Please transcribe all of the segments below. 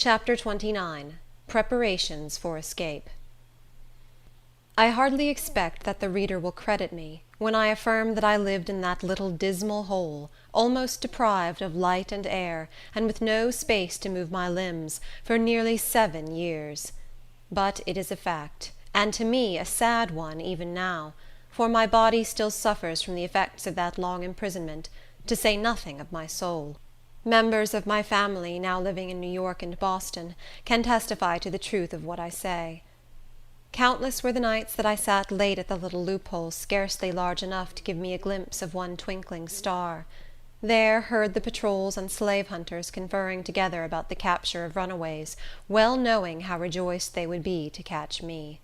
Chapter 29. Preparations for Escape. I hardly expect that the reader will credit me when I affirm that I lived in that little dismal hole, almost deprived of light and air, and with no space to move my limbs, for nearly 7 years. But it is a fact, and to me a sad one even now, for my body still suffers from the effects of that long imprisonment, to say nothing of my soul. Members of my family, now living in New York and Boston, can testify to the truth of what I say. Countless were the nights that I sat late at the little loophole, scarcely large enough to give me a glimpse of one twinkling star. There heard the patrols and slave hunters conferring together about the capture of runaways, well knowing how rejoiced they would be to catch me.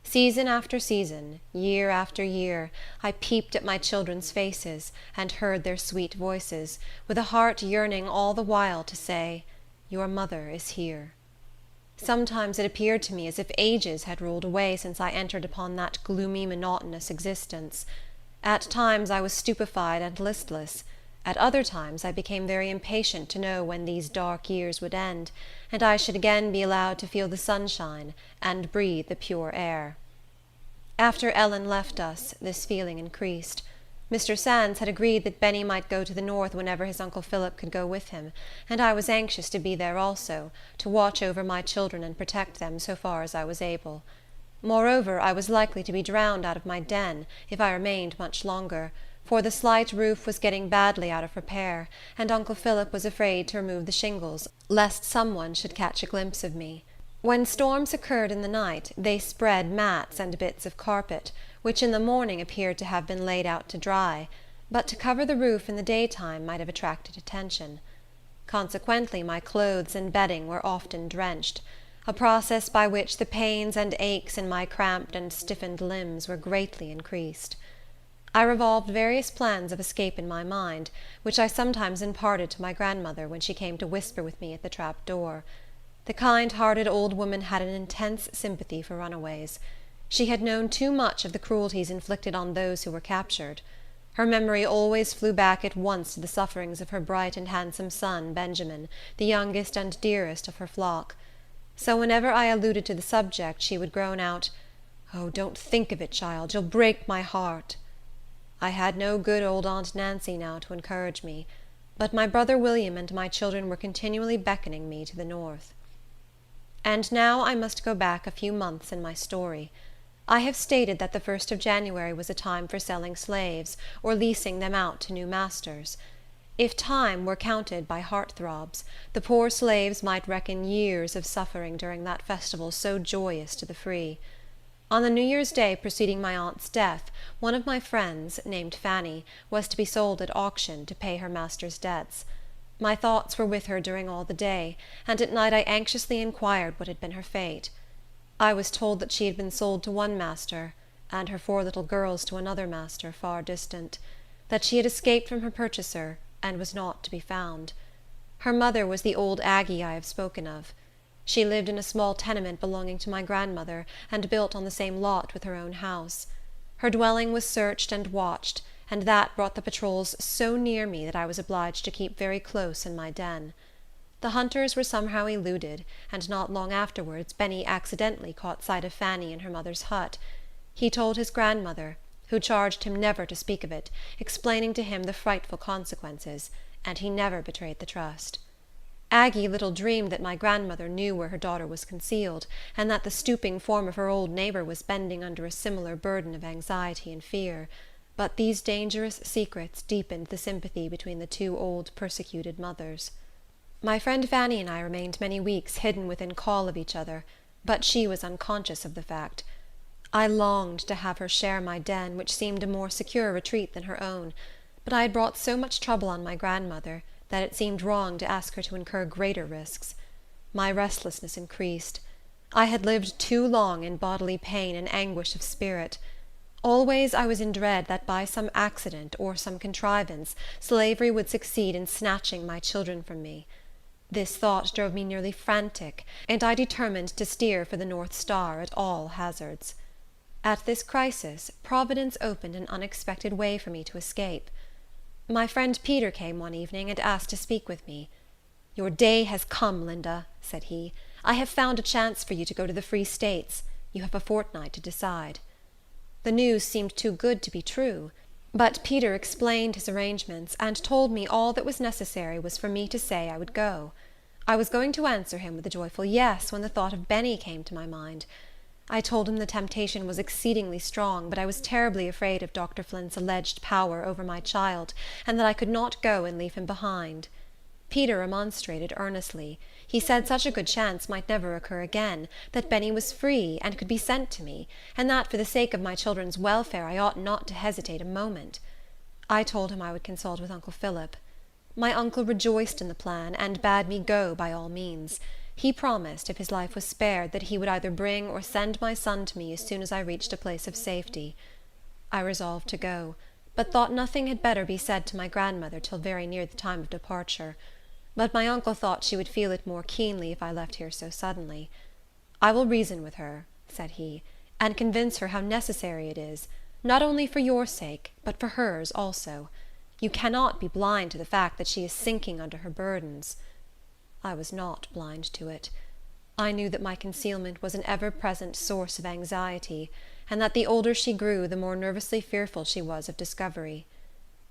Season after season, year after year, I peeped at my children's faces, and heard their sweet voices, with a heart yearning all the while to say, "Your mother is here." Sometimes it appeared to me as if ages had rolled away since I entered upon that gloomy, monotonous existence. At times I was stupefied and listless. At other times I became very impatient to know when these dark years would end, and I should again be allowed to feel the sunshine and breathe the pure air. After Ellen left us, this feeling increased. Mr. Sands had agreed that Benny might go to the North whenever his uncle Philip could go with him, and I was anxious to be there also, to watch over my children and protect them so far as I was able. Moreover, I was likely to be drowned out of my den, if I remained much longer, for the slight roof was getting badly out of repair, and uncle Philip was afraid to remove the shingles, lest someone should catch a glimpse of me. When storms occurred in the night, they spread mats and bits of carpet, which in the morning appeared to have been laid out to dry, but to cover the roof in the daytime might have attracted attention. Consequently, my clothes and bedding were often drenched, a process by which the pains and aches in my cramped and stiffened limbs were greatly increased. I revolved various plans of escape in my mind, which I sometimes imparted to my grandmother when she came to whisper with me at the trap-door. The kind-hearted old woman had an intense sympathy for runaways. She had known too much of the cruelties inflicted on those who were captured. Her memory always flew back at once to the sufferings of her bright and handsome son, Benjamin, the youngest and dearest of her flock. So whenever I alluded to the subject, she would groan out, "Oh, don't think of it, child, you'll break my heart." I had no good old Aunt Nancy now to encourage me, but my brother William and my children were continually beckoning me to the North. And now I must go back a few months in my story. I have stated that the 1st of January was a time for selling slaves, or leasing them out to new masters. If time were counted by heart-throbs, the poor slaves might reckon years of suffering during that festival so joyous to the free. On the New Year's Day preceding my aunt's death, one of my friends, named Fanny, was to be sold at auction, to pay her master's debts. My thoughts were with her during all the day, and at night I anxiously inquired what had been her fate. I was told that she had been sold to one master, and her 4 little girls to another master, far distant; that she had escaped from her purchaser, and was not to be found. Her mother was the old Aggie I have spoken of. She lived in a small tenement belonging to my grandmother, and built on the same lot with her own house. Her dwelling was searched and watched, and that brought the patrols so near me that I was obliged to keep very close in my den. The hunters were somehow eluded, and not long afterwards Benny accidentally caught sight of Fanny in her mother's hut. He told his grandmother, who charged him never to speak of it, explaining to him the frightful consequences, and he never betrayed the trust. Aggie little dreamed that my grandmother knew where her daughter was concealed, and that the stooping form of her old neighbor was bending under a similar burden of anxiety and fear. But these dangerous secrets deepened the sympathy between the 2 old persecuted mothers. My friend Fanny and I remained many weeks hidden within call of each other, but she was unconscious of the fact. I longed to have her share my den, which seemed a more secure retreat than her own, but I had brought so much trouble on my grandmother that it seemed wrong to ask her to incur greater risks. My restlessness increased. I had lived too long in bodily pain and anguish of spirit. Always I was in dread that by some accident or some contrivance slavery would succeed in snatching my children from me. This thought drove me nearly frantic, and I determined to steer for the North Star at all hazards. At this crisis, Providence opened an unexpected way for me to escape. My friend Peter came one evening, and asked to speak with me. "Your day has come, Linda," said he. "I have found a chance for you to go to the Free States. You have a fortnight to decide." The news seemed too good to be true. But Peter explained his arrangements, and told me all that was necessary was for me to say I would go. I was going to answer him with a joyful yes, when the thought of Benny came to my mind. I told him the temptation was exceedingly strong, but I was terribly afraid of Dr. Flint's alleged power over my child, and that I could not go and leave him behind. Peter remonstrated earnestly. He said such a good chance might never occur again, that Benny was free, and could be sent to me, and that for the sake of my children's welfare I ought not to hesitate a moment. I told him I would consult with Uncle Philip. My uncle rejoiced in the plan, and bade me go by all means. He promised, if his life was spared, that he would either bring or send my son to me as soon as I reached a place of safety. I resolved to go, but thought nothing had better be said to my grandmother till very near the time of departure. But my uncle thought she would feel it more keenly if I left here so suddenly. "I will reason with her," said he, "and convince her how necessary it is, not only for your sake, but for hers also. You cannot be blind to the fact that she is sinking under her burdens." I was not blind to it. I knew that my concealment was an ever-present source of anxiety, and that the older she grew, the more nervously fearful she was of discovery.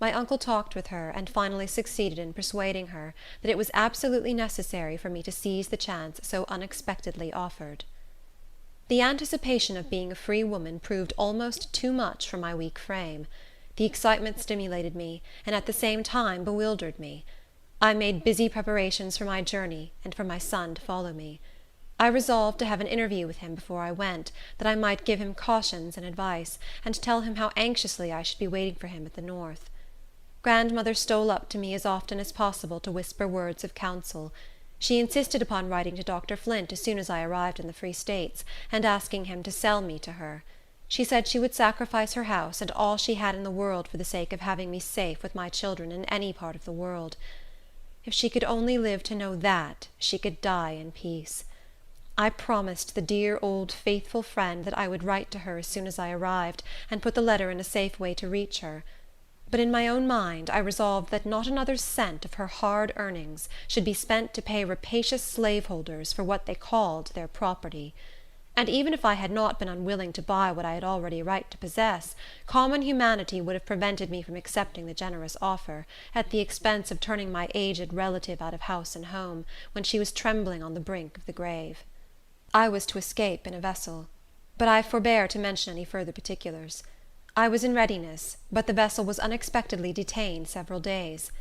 My uncle talked with her, and finally succeeded in persuading her that it was absolutely necessary for me to seize the chance so unexpectedly offered. The anticipation of being a free woman proved almost too much for my weak frame. The excitement stimulated me, and at the same time bewildered me. I made busy preparations for my journey, and for my son to follow me. I resolved to have an interview with him before I went, that I might give him cautions and advice, and tell him how anxiously I should be waiting for him at the North. Grandmother stole up to me as often as possible to whisper words of counsel. She insisted upon writing to Dr. Flint as soon as I arrived in the Free States, and asking him to sell me to her. She said she would sacrifice her house and all she had in the world for the sake of having me safe with my children in any part of the world. If she could only live to know that, she could die in peace. I promised the dear old faithful friend that I would write to her as soon as I arrived, and put the letter in a safe way to reach her. But in my own mind I resolved that not another cent of her hard earnings should be spent to pay rapacious slaveholders for what they called their property. And even if I had not been unwilling to buy what I had already a right to possess, common humanity would have prevented me from accepting the generous offer, at the expense of turning my aged relative out of house and home, when she was trembling on the brink of the grave. I was to escape in a vessel, but I forbear to mention any further particulars. I was in readiness, but the vessel was unexpectedly detained several days.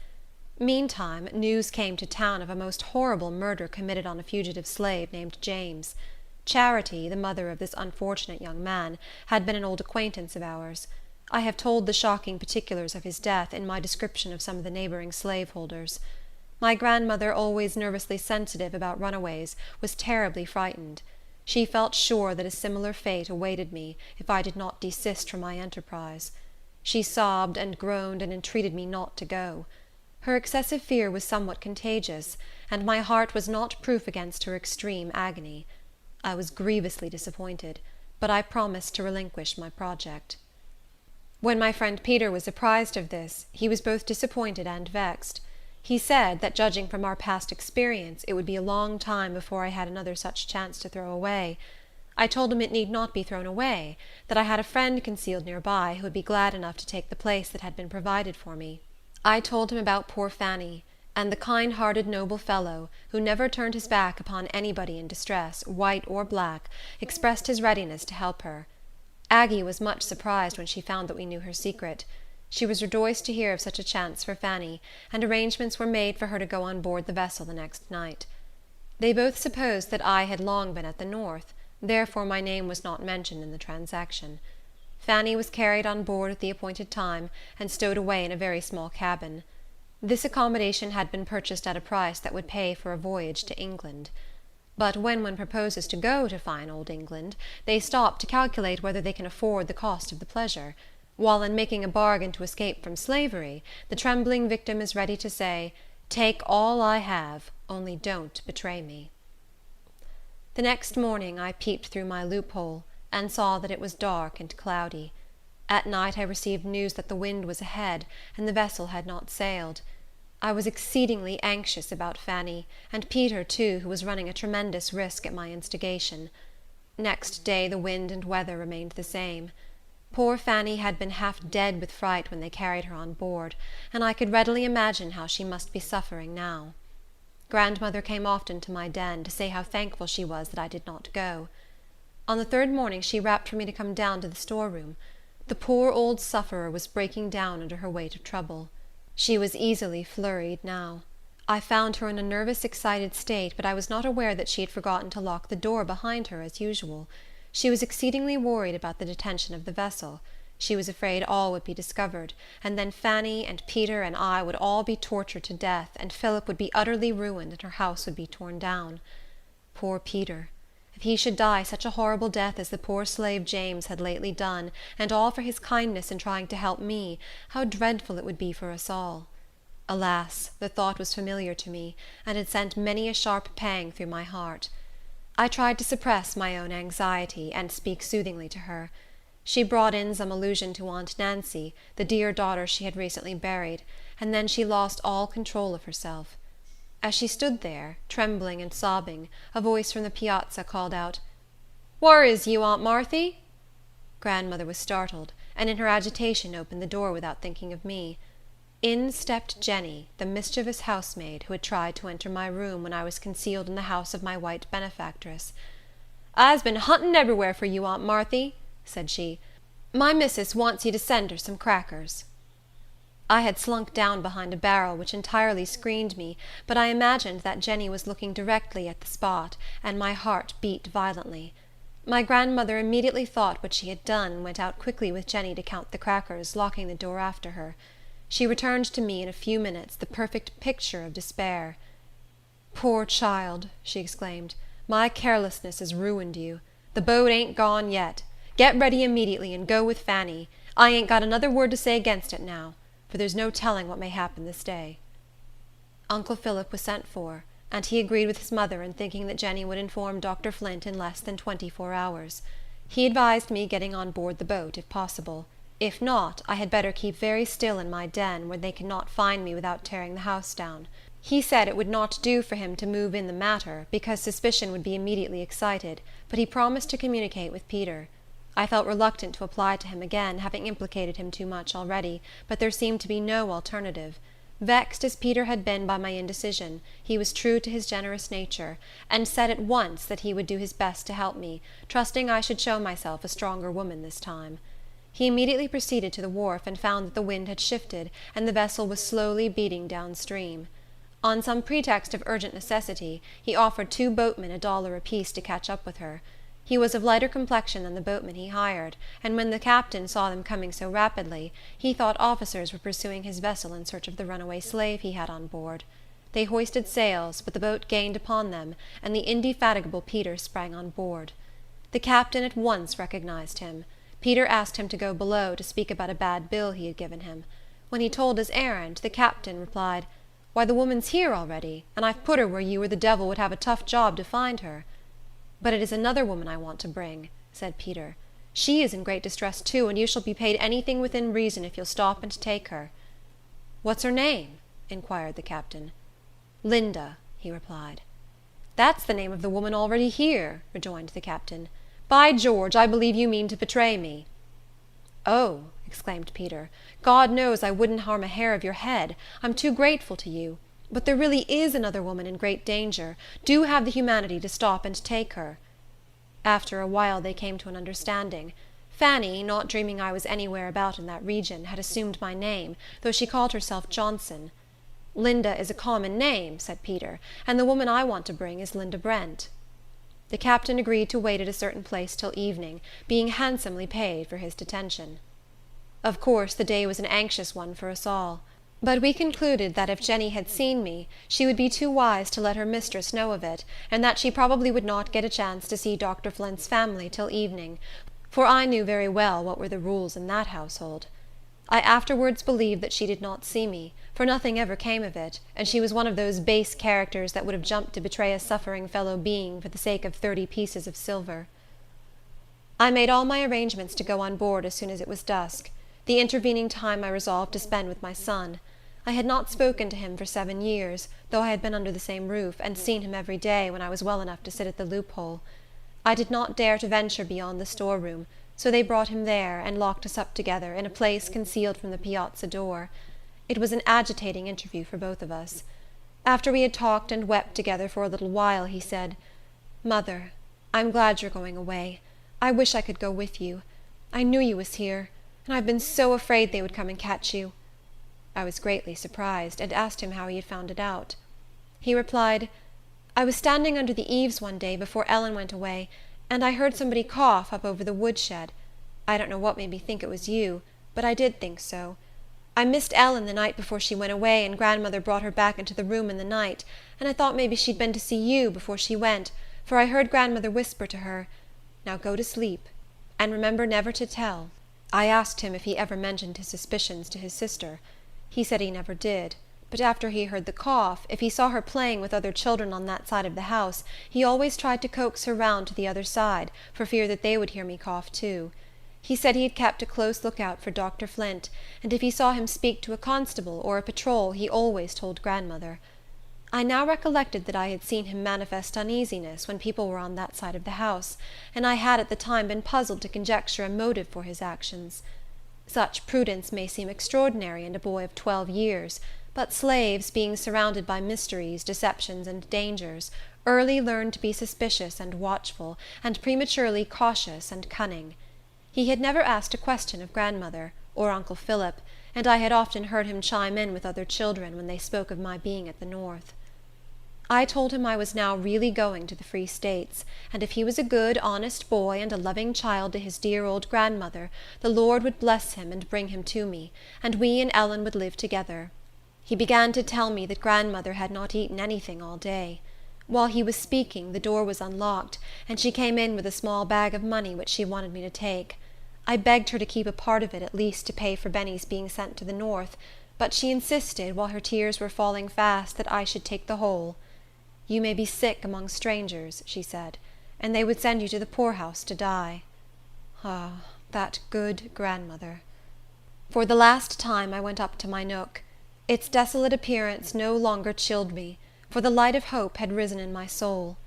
Meantime, news came to town of a most horrible murder committed on a fugitive slave named James. Charity, the mother of this unfortunate young man, had been an old acquaintance of ours. I have told the shocking particulars of his death in my description of some of the neighboring slaveholders. My grandmother, always nervously sensitive about runaways, was terribly frightened. She felt sure that a similar fate awaited me, if I did not desist from my enterprise. She sobbed and groaned and entreated me not to go. Her excessive fear was somewhat contagious, and my heart was not proof against her extreme agony. I was grievously disappointed, but I promised to relinquish my project. When my friend Peter was apprised of this, he was both disappointed and vexed. He said that, judging from our past experience, it would be a long time before I had another such chance to throw away. I told him it need not be thrown away, that I had a friend concealed nearby, who would be glad enough to take the place that had been provided for me. I told him about poor Fanny, and the kind-hearted noble fellow, who never turned his back upon anybody in distress, white or black, expressed his readiness to help her. Aggie was much surprised when she found that we knew her secret. She was rejoiced to hear of such a chance for Fanny, and arrangements were made for her to go on board the vessel the next night. They both supposed that I had long been at the North, therefore my name was not mentioned in the transaction. Fanny was carried on board at the appointed time, and stowed away in a very small cabin. This accommodation had been purchased at a price that would pay for a voyage to England. But when one proposes to go to fine old England, they stop to calculate whether they can afford the cost of the pleasure, while in making a bargain to escape from slavery, the trembling victim is ready to say, "Take all I have, only don't betray me." The next morning I peeped through my loophole, and saw that it was dark and cloudy. At night I received news that the wind was ahead, and the vessel had not sailed. I was exceedingly anxious about Fanny, and Peter, too, who was running a tremendous risk at my instigation. Next day the wind and weather remained the same. Poor Fanny had been half dead with fright when they carried her on board, and I could readily imagine how she must be suffering now. Grandmother came often to my den, to say how thankful she was that I did not go. On the third morning she rapped for me to come down to the storeroom. The poor old sufferer was breaking down under her weight of trouble. She was easily flurried now. I found her in a nervous, excited state, but I was not aware that she had forgotten to lock the door behind her as usual. She was exceedingly worried about the detention of the vessel. She was afraid all would be discovered, and then Fanny and Peter and I would all be tortured to death, and Philip would be utterly ruined, and her house would be torn down. Poor Peter! If he should die such a horrible death as the poor slave James had lately done, and all for his kindness in trying to help me, how dreadful it would be for us all! Alas, the thought was familiar to me, and had sent many a sharp pang through my heart. I tried to suppress my own anxiety, and speak soothingly to her. She brought in some allusion to Aunt Nancy, the dear daughter she had recently buried, and then she lost all control of herself. As she stood there, trembling and sobbing, a voice from the piazza called out, "Whar is you, Aunt Marthy?" Grandmother was startled, and in her agitation opened the door without thinking of me. In stepped Jenny, the mischievous housemaid, who had tried to enter my room when I was concealed in the house of my white benefactress. "I's been hunting everywhere for you, Aunt Marthy," said she. "My missus wants you to send her some crackers." I had slunk down behind a barrel, which entirely screened me, but I imagined that Jenny was looking directly at the spot, and my heart beat violently. My grandmother immediately thought what she had done, and went out quickly with Jenny to count the crackers, locking the door after her. She returned to me in a few minutes, the perfect picture of despair. "Poor child," she exclaimed, "my carelessness has ruined you. The boat ain't gone yet. Get ready immediately, and go with Fanny. I ain't got another word to say against it now, for there's no telling what may happen this day." Uncle Philip was sent for, and he agreed with his mother in thinking that Jenny would inform Dr. Flint in less than 24 hours. He advised me getting on board the boat, if possible. If not, I had better keep very still in my den, where they could not find me without tearing the house down. He said it would not do for him to move in the matter, because suspicion would be immediately excited, but he promised to communicate with Peter. I felt reluctant to apply to him again, having implicated him too much already, but there seemed to be no alternative. Vexed as Peter had been by my indecision, he was true to his generous nature, and said at once that he would do his best to help me, trusting I should show myself a stronger woman this time. He immediately proceeded to the wharf, and found that the wind had shifted, and the vessel was slowly beating downstream. On some pretext of urgent necessity, he offered 2 boatmen $1 apiece to catch up with her. He was of lighter complexion than the boatmen he hired, and when the captain saw them coming so rapidly, he thought officers were pursuing his vessel in search of the runaway slave he had on board. They hoisted sails, but the boat gained upon them, and the indefatigable Peter sprang on board. The captain at once recognized him. Peter asked him to go below to speak about a bad bill he had given him. When he told his errand, the captain replied, "Why, the woman's here already, and I've put her where you or the devil would have a tough job to find her." "But it is another woman I want to bring," said Peter. "She is in great distress, too, and you shall be paid anything within reason if you'll stop and take her." "What's her name?" inquired the captain. "Linda," he replied. "That's the name of the woman already here," rejoined the captain. "By George, I believe you mean to betray me." "Oh," exclaimed Peter, "God knows I wouldn't harm a hair of your head. I'm too grateful to you. But there really is another woman in great danger. Do have the humanity to stop and take her." After a while they came to an understanding. Fanny, not dreaming I was anywhere about in that region, had assumed my name, though she called herself Johnson. "Linda is a common name," said Peter, "and the woman I want to bring is Linda Brent." The captain agreed to wait at a certain place till evening, being handsomely paid for his detention. Of course, the day was an anxious one for us all. But we concluded that if Jenny had seen me, she would be too wise to let her mistress know of it, and that she probably would not get a chance to see Dr. Flint's family till evening, for I knew very well what were the rules in that household. I afterwards believed that she did not see me, for nothing ever came of it, and she was one of those base characters that would have jumped to betray a suffering fellow being for the sake of 30 pieces of silver. I made all my arrangements to go on board as soon as it was dusk. The intervening time I resolved to spend with my son. I had not spoken to him for 7 years, though I had been under the same roof, and seen him every day when I was well enough to sit at the loophole. I did not dare to venture beyond the storeroom, so they brought him there, and locked us up together, in a place concealed from the piazza door. It was an agitating interview for both of us. After we had talked and wept together for a little while, he said, "Mother, I'm glad you're going away. I wish I could go with you. I knew you was here, and I've been so afraid they would come and catch you." I was greatly surprised, and asked him how he had found it out. He replied, "I was standing under the eaves one day before Ellen went away, and I heard somebody cough up over the woodshed. I don't know what made me think it was you, but I did think so. I missed Ellen the night before she went away, and grandmother brought her back into the room in the night, and I thought maybe she'd been to see you before she went, for I heard grandmother whisper to her, 'Now go to sleep, and remember never to tell.' I asked him if he ever mentioned his suspicions to his sister. He said he never did, but after he heard the cough, if he saw her playing with other children on that side of the house, he always tried to coax her round to the other side, for fear that they would hear me cough too. He said he had kept a close lookout for Dr. Flint, and if he saw him speak to a constable or a patrol, he always told grandmother. I now recollected that I had seen him manifest uneasiness when people were on that side of the house, and I had at the time been puzzled to conjecture a motive for his actions. Such prudence may seem extraordinary in a boy of 12 years, but slaves, being surrounded by mysteries, deceptions, and dangers, early learn to be suspicious and watchful, and prematurely cautious and cunning. He had never asked a question of grandmother, or Uncle Philip, and I had often heard him chime in with other children when they spoke of my being at the North. I told him I was now really going to the Free States, and if he was a good, honest boy, and a loving child to his dear old grandmother, the Lord would bless him and bring him to me, and we and Ellen would live together. He began to tell me that grandmother had not eaten anything all day. While he was speaking, the door was unlocked, and she came in with a small bag of money which she wanted me to take. I begged her to keep a part of it, at least, to pay for Benny's being sent to the North, but she insisted, while her tears were falling fast, that I should take the whole. "You may be sick among strangers," she said, "and they would send you to the poorhouse to die." Ah, that good grandmother! For the last time I went up to my nook. Its desolate appearance no longer chilled me, for the light of hope had risen in my soul.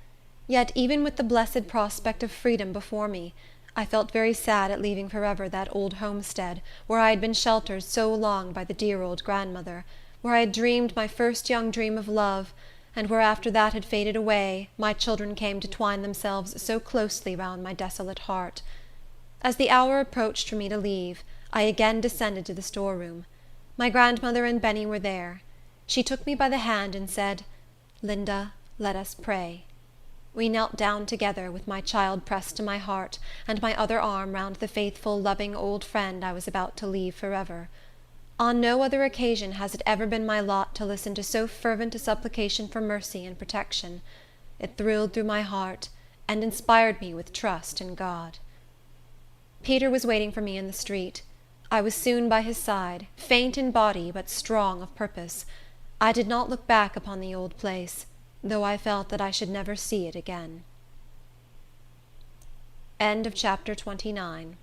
Yet, even with the blessed prospect of freedom before me, I felt very sad at leaving forever that old homestead, where I had been sheltered so long by the dear old grandmother, where I had dreamed my first young dream of love, and where, after that had faded away, my children came to twine themselves so closely round my desolate heart. As the hour approached for me to leave, I again descended to the storeroom. My grandmother and Benny were there. She took me by the hand and said, "Linda, let us pray." We knelt down together, with my child pressed to my heart, and my other arm round the faithful, loving old friend I was about to leave forever. On no other occasion has it ever been my lot to listen to so fervent a supplication for mercy and protection. It thrilled through my heart, and inspired me with trust in God. Peter was waiting for me in the street. I was soon by his side, faint in body, but strong of purpose. I did not look back upon the old place, though I felt that I should never see it again. End of chapter 29.